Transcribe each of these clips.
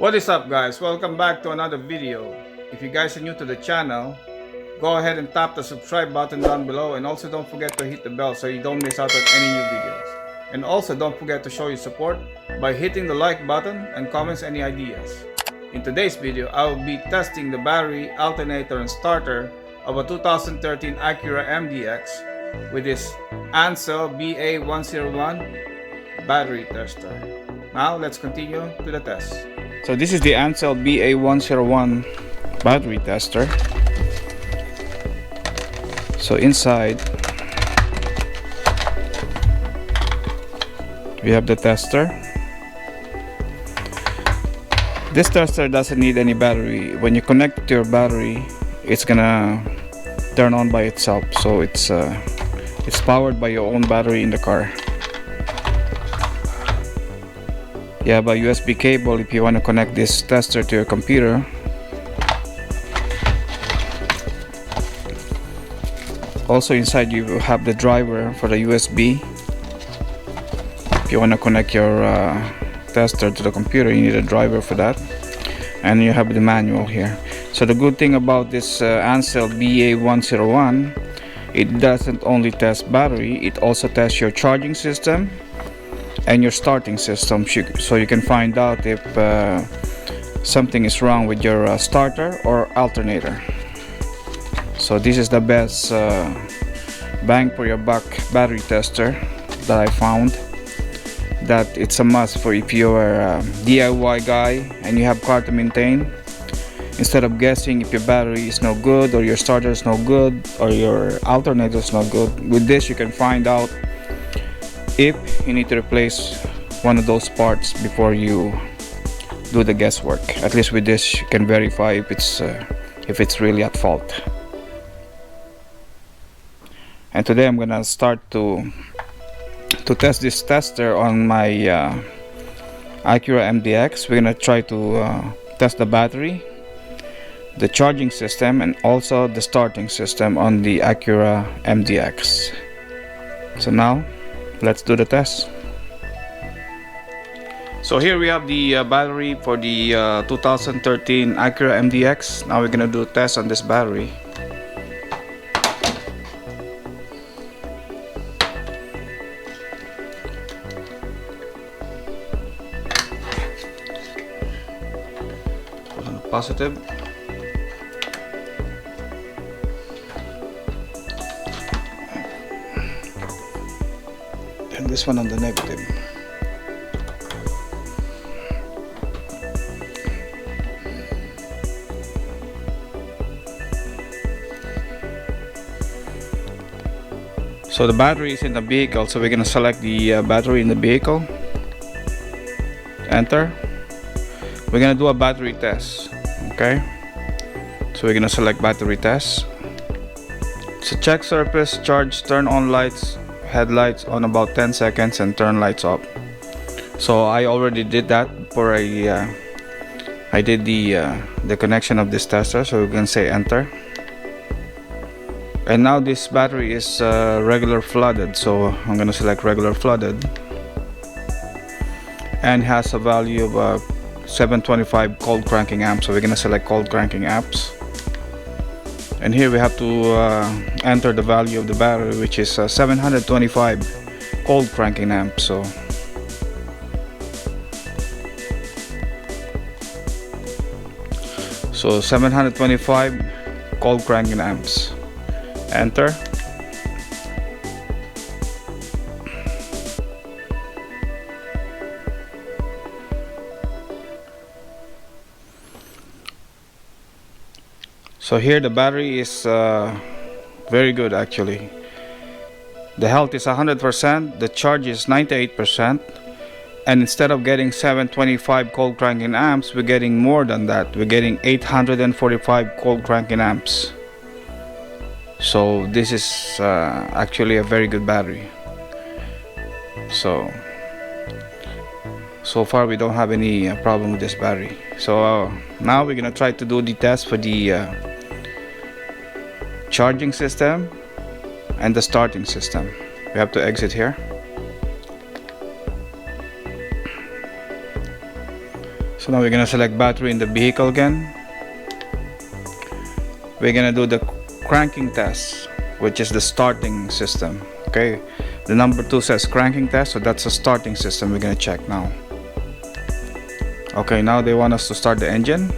What is up, guys? Welcome back to another video. If you guys are new to the channel, go ahead and tap the subscribe button down below, and also don't forget to hit the bell so you don't miss out on any new videos. And also don't forget to show your support by hitting the like button and comments any ideas. In today's video, I will be testing the battery, alternator, and starter of a 2013 Acura Mdx with this Ancel Ba101 battery tester. Now let's continue to the test. So this is the Ancel Ba101 battery tester. So inside we have the tester. This tester doesn't need any battery. When you connect it to your battery, it's gonna turn on by itself. So it's powered by your own battery in the car. You have a USB cable if you want to connect this tester to your computer. Also inside you have the driver for the USB. If you want to connect your tester to the computer, you need a driver for that. And you have the manual here. So the good thing about this Ancel Ba101, it doesn't only test battery, it also tests your charging system and your starting system, so you can find out if something is wrong with your starter or alternator. So this is the best bang for your buck battery tester that I found. That it's a must for if you're a DIY guy and you have car to maintain. Instead of guessing if your battery is no good or your starter is no good or your alternator is no good, with this you can find out if you need to replace one of those parts before you do the guesswork. At least with this you can verify if it's really at fault. And today I'm gonna start to test this tester on my Acura Mdx. We're gonna try to test the battery, the charging system, and also the starting system on the Acura Mdx. So now let's do the test. So here we have the battery for the 2013 Acura Mdx. Now we're gonna do a test on this battery. Put on the positive. And this one on the negative. So the battery is in the vehicle, so we're gonna select the battery in the vehicle. Enter. We're gonna do a battery test. Okay, so we're gonna select battery test. So check surface, charge, turn on lights, headlights on about 10 seconds, and turn lights off. So I already did that for I did the connection of this tester, so we can say enter. And now this battery is regular flooded, so I'm gonna select regular flooded, and has a value of 725 cold cranking amps, so we're gonna select cold cranking amps. And here we have to enter the value of the battery, which is 725 cold cranking amps. So 725 cold cranking amps. Enter. So here the battery is very good actually. The health is 100%, the charge is 98%, and instead of getting 725 cold cranking amps, we're getting more than that. We're getting 845 cold cranking amps. So this is actually a very good battery. So far we don't have any problem with this battery. So now we're gonna try to do the test for the charging system and the starting system. We have to exit here. So now we're gonna select battery in the vehicle again. We're gonna do the cranking test, which is the starting system. Okay, the number 2 says cranking test, so that's a starting system. We're gonna check now. Okay, now they want us to start the engine.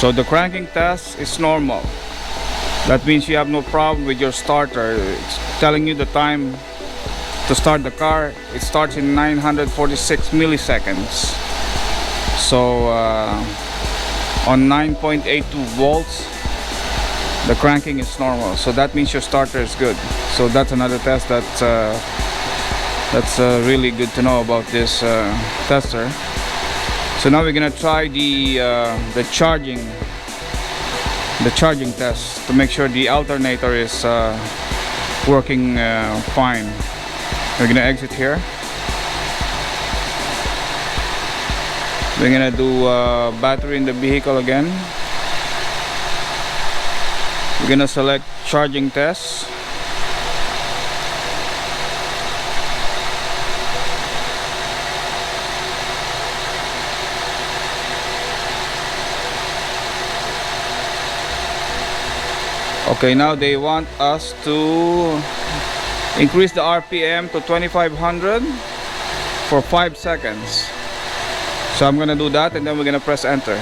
So the cranking test is normal. That means you have no problem with your starter. It's telling you the time to start the car. It starts in 946 milliseconds. So on 9.82 volts, the cranking is normal. So that means your starter is good. So that's another test that's really good to know about this tester. So now we're gonna try the charging test to make sure the alternator is working fine. We're gonna exit here. We're gonna do battery in the vehicle again. We're gonna select charging test. Okay, now they want us to increase the RPM to 2500 for 5 seconds. So I'm gonna do that, and then we're gonna press enter.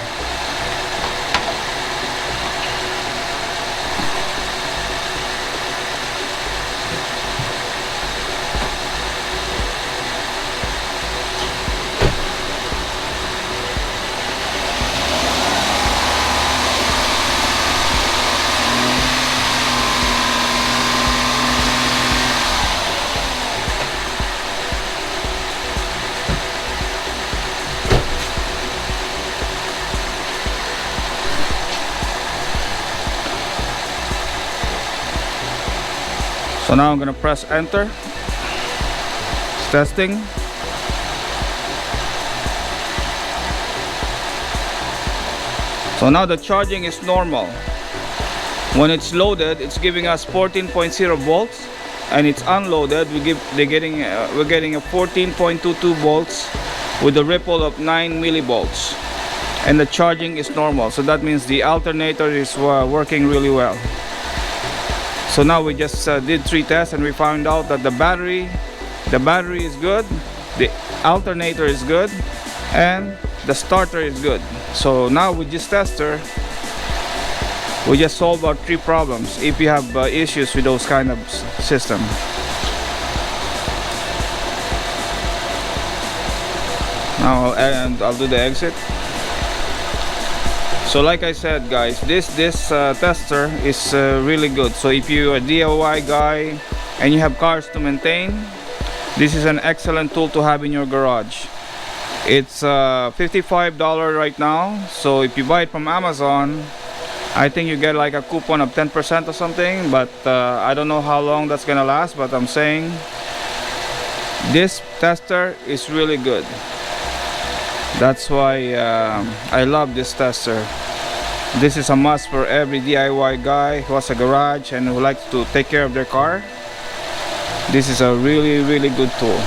So now I'm gonna press enter. It's testing. So now the charging is normal. When it's loaded, it's giving us 14.0 volts, and it's unloaded, we're getting a 14.22 volts with a ripple of 9 millivolts, and the charging is normal. So that means the alternator is working really well. So now we just did 3 tests, and we found out that the battery is good, the alternator is good, and the starter is good. So now with this tester, we just solved our 3 problems if you have issues with those kind of system. Now I'll do the exit. So like I said, guys, this tester is really good. So if you're a DIY guy and you have cars to maintain, this is an excellent tool to have in your garage. It's $55 right now. So if you buy it from Amazon, I think you get like a coupon of 10% or something, but I don't know how long that's gonna last. But I'm saying this tester is really good. That's why I love this tester. This is a must for every DIY guy who has a garage and who likes to take care of their car. This is a really good tool.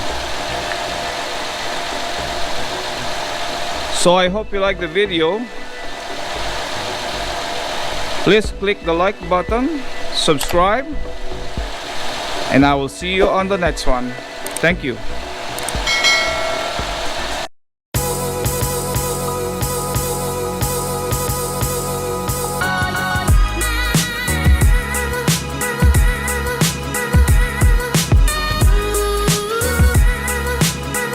So I hope you like the video. Please click the like button, subscribe, and I will see you on the next one. Thank you.